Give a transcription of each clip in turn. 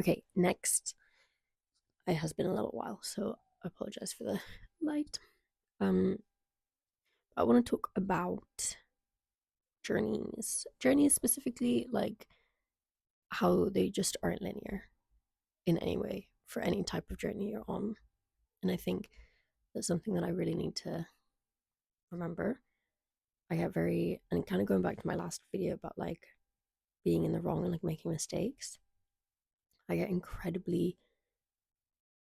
Okay, next. It has been a little while, so I apologize for the light. Um, I want to talk about journeys. Journeys specifically, like how they just aren't linear in any way for any type of journey you're on. And I think that's something that I really need to remember. I get very, and kind of going back to my last video about like being in the wrong and like making mistakes, I get incredibly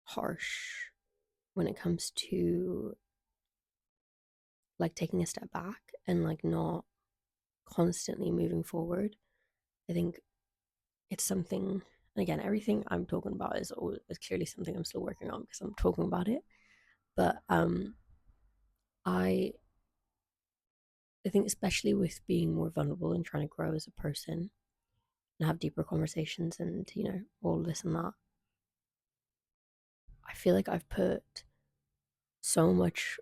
harsh when it comes to like taking a step back and like not constantly moving forward. I think it's something, and again, everything I'm talking about is clearly something I'm still working on because I'm talking about it. But I I think especially with being more vulnerable and trying to grow as a person and have deeper conversations and all this and that, I feel like I've put so much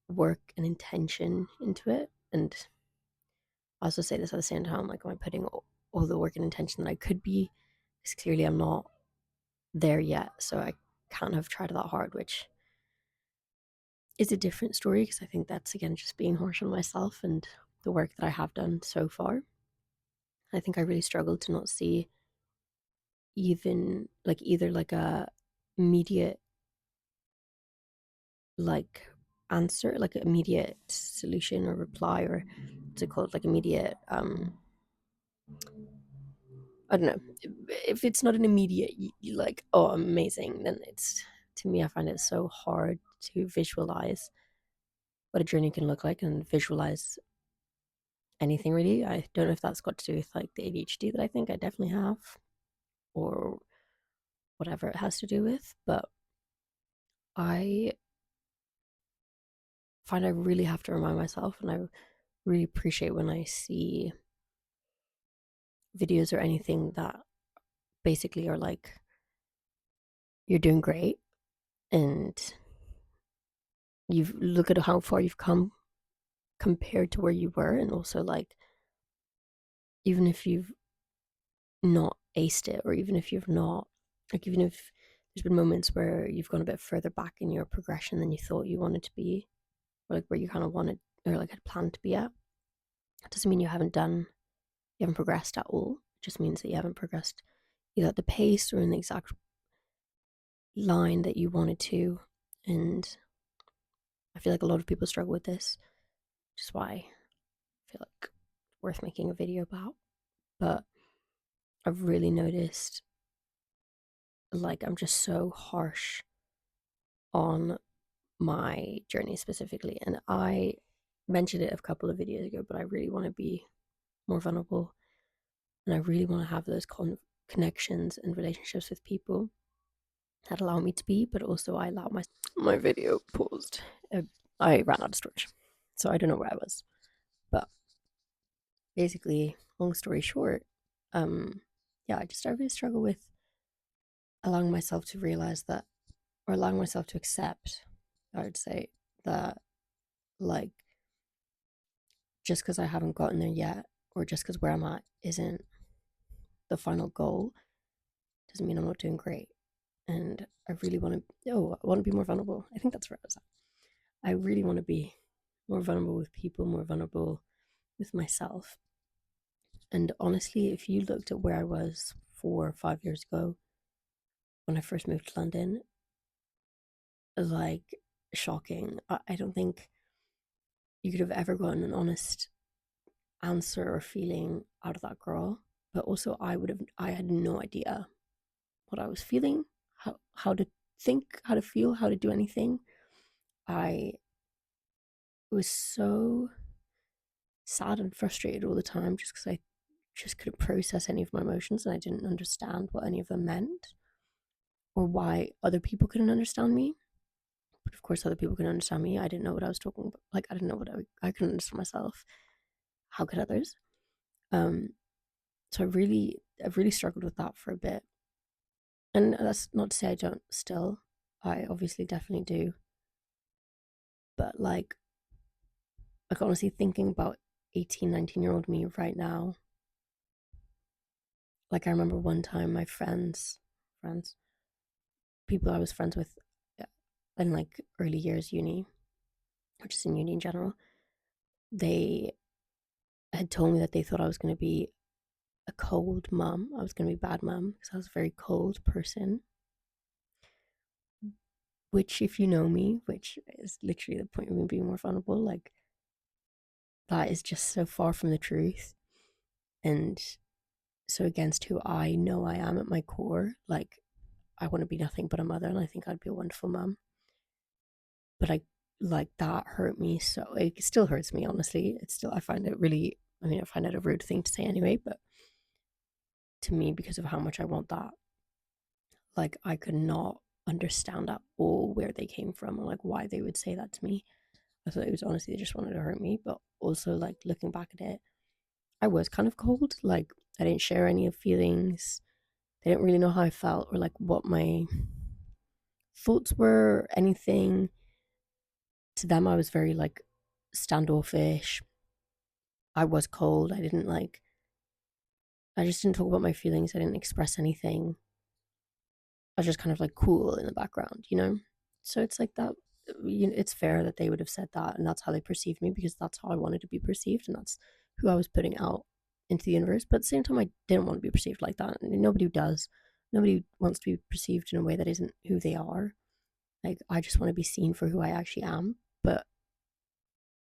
work and intention into it. And I also say this at the same time, like, am I putting all the work and intention that I could be? Because clearly I'm not there yet, so I can't have tried that hard, which is a different story because I think that's again just being harsh on myself and the work that I have done so far. I think I really struggled to not see even like either like a immediate like answer, like an immediate solution or reply, or what's it called, like immediate I don't know. If it's not an immediate like, oh, amazing, then it's, to me, I find it so hard to visualize what a journey can look like and visualize anything really. I don't know if that's got to do with like the ADHD that I think I definitely have, or whatever it has to do with, but I find I really have to remind myself, and I really appreciate when I see videos or anything that basically are like, you're doing great and you've look at how far you've come compared to where you were, and also like even if you've not aced it, or even if you've not, like, even if there's been moments where you've gone a bit further back in your progression than you thought you wanted to be, or like where you kind of wanted or like had planned to be at, it doesn't mean you haven't progressed at all. It just means that you haven't progressed either at the pace or in the exact line that you wanted to. And I feel like a lot of people struggle with this, which is why I feel like it's worth making a video about. But I've really noticed, like, I'm just so harsh on my journey specifically. And I mentioned it a couple of videos ago, but I really want to be more vulnerable, and I really want to have those connections and relationships with people that allow me to be, but also I allow my video paused. I ran out of storage, so I don't know where I was. But basically, long story short, yeah, I really struggle with allowing myself to realize that, or allowing myself to accept, I would say, that, like, just because I haven't gotten there yet, or just because where I'm at isn't the final goal, doesn't mean I'm not doing great. And I really want to, oh, I want to be more vulnerable. I think that's where I was at. I really want to be more vulnerable with people, more vulnerable with myself. And honestly, if you looked at where I was 4 or 5 years ago when I first moved to London, like, shocking. I don't think you could have ever gotten an honest answer or feeling out of that girl. But also, I had no idea what I was feeling, how to think, how to feel, how to do anything. I was so sad and frustrated all the time just because I just couldn't process any of my emotions, and I didn't understand what any of them meant or why other people couldn't understand me. But of course, other people couldn't understand me. I didn't know what I was talking about. Like, I didn't know what I couldn't understand myself. How could others? Um, so I've really struggled with that for a bit. And that's not to say I don't still. I obviously definitely do. But like honestly thinking about 18, 19-year-old me right now, like I remember one time my friends friends, people I was friends with in like early years uni, or just in uni in general, they had told me that they thought I was going to be a cold mum. I was going to be a bad mum because I was a very cold person. Which, if you know me, which is literally the point of me being more vulnerable, like that is just so far from the truth. And so against who I know I am at my core, like I want to be nothing but a mother, and I think I'd be a wonderful mum. But I like that hurt me, so it still hurts me. Honestly, it's still, I find it really. I mean, I find it a rude thing to say anyway, but to me, because of how much I want that, like I could not understand at all where they came from or like why they would say that to me. I thought it was honestly they just wanted to hurt me, but also like looking back at it, I was kind of cold. Like I didn't share any of feelings. They didn't really know how I felt or like what my thoughts were or anything. To them, I was very like standoffish. I was cold. I just didn't talk about my feelings. I didn't express anything. I was just kind of like cool in the background, you know? So it's like that, it's fair that they would have said that and that's how they perceived me because that's how I wanted to be perceived and that's who I was putting out into the universe. But at the same time, I didn't want to be perceived like that. And nobody does. Nobody wants to be perceived in a way that isn't who they are. Like, I just want to be seen for who I actually am. But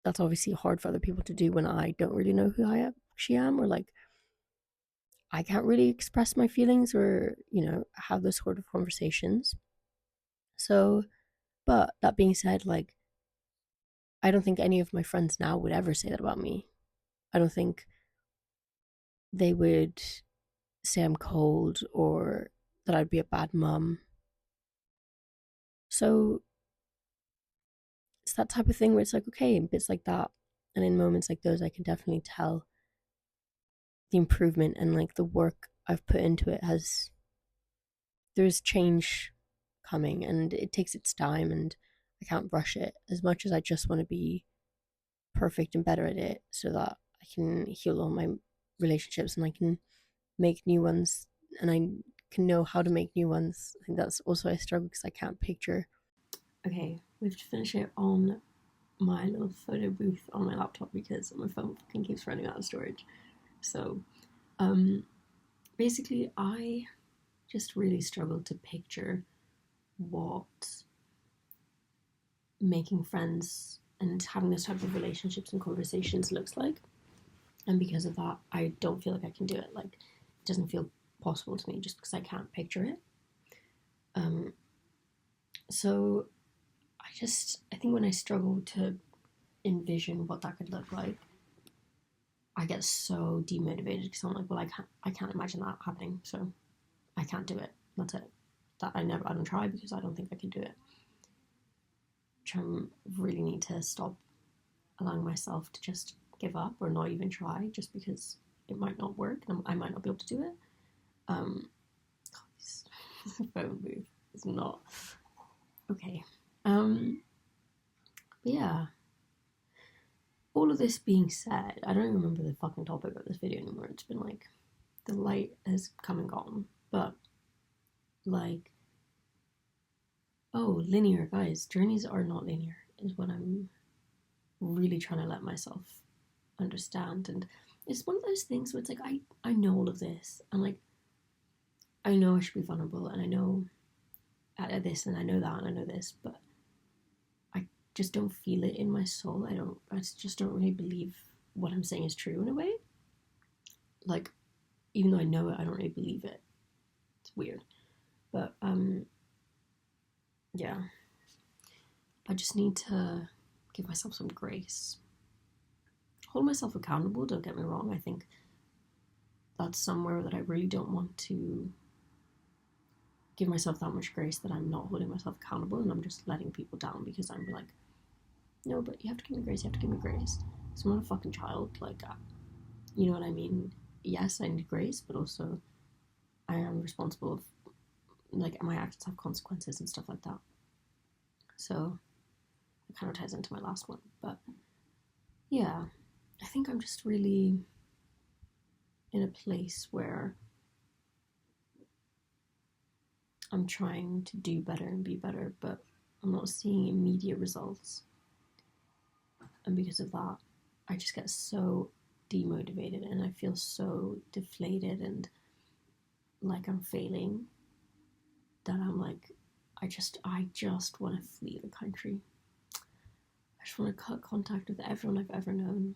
that's obviously hard for other people to do when I don't really know who I actually am or like I can't really express my feelings or, have those sort of conversations. So, but that being said, like, I don't think any of my friends now would ever say that about me. I don't think they would say I'm cold or that I'd be a bad mum. So it's that type of thing where it's like, okay, in bits like that, and in moments like those, I can definitely tell the improvement and like the work I've put into it there's change coming and it takes its time and I can't rush it as much as I just want to be perfect and better at it so that I can heal all my relationships and I can make new ones and I can know how to make new ones. I think that's also a struggle because I can't picture. Okay, we have to finish it on my little photo booth on my laptop because my phone fucking keeps running out of storage. So, basically, I just really struggle to picture what making friends and having this type of relationships and conversations looks like. And because of that, I don't feel like I can do it. Like, it doesn't feel possible to me just because I can't picture it. So I think when I struggle to envision what that could look like, I get so demotivated because I'm like, well, I can't imagine that happening, so I can't do it. That's it. I don't try because I don't think I can do it. Which I really need to stop allowing myself to just give up or not even try just because it might not work and I might not be able to do it. This phone booth is not okay. But yeah. All of this being said, I don't even remember the fucking topic of this video anymore. It's been like the light has come and gone. But like, oh, linear, guys. Journeys are not linear, is what I'm really trying to let myself understand. And it's one of those things where it's like I know all of this and like I know I should be vulnerable and I know at this and I know that and I know this, but I just don't feel it in my soul. I just don't really believe what I'm saying is true in a way. Like, even though I know it, I don't really believe it. It's weird. But yeah. I just need to give myself some grace. Hold myself accountable, don't get me wrong. I think that's somewhere that I really don't want to give myself that much grace that I'm not holding myself accountable and I'm just letting people down because I'm like, no, but you have to give me grace, you have to give me grace. So I'm not a fucking child, like, you know what I mean? Yes, I need grace, but also I am responsible of, like, my actions have consequences and stuff like that. So it kind of ties into my last one, but yeah, I think I'm just really in a place where I'm trying to do better and be better, but I'm not seeing immediate results. And because of that, I just get so demotivated and I feel so deflated and like I'm failing that I'm like, I just want to flee the country. I just want to cut contact with everyone I've ever known.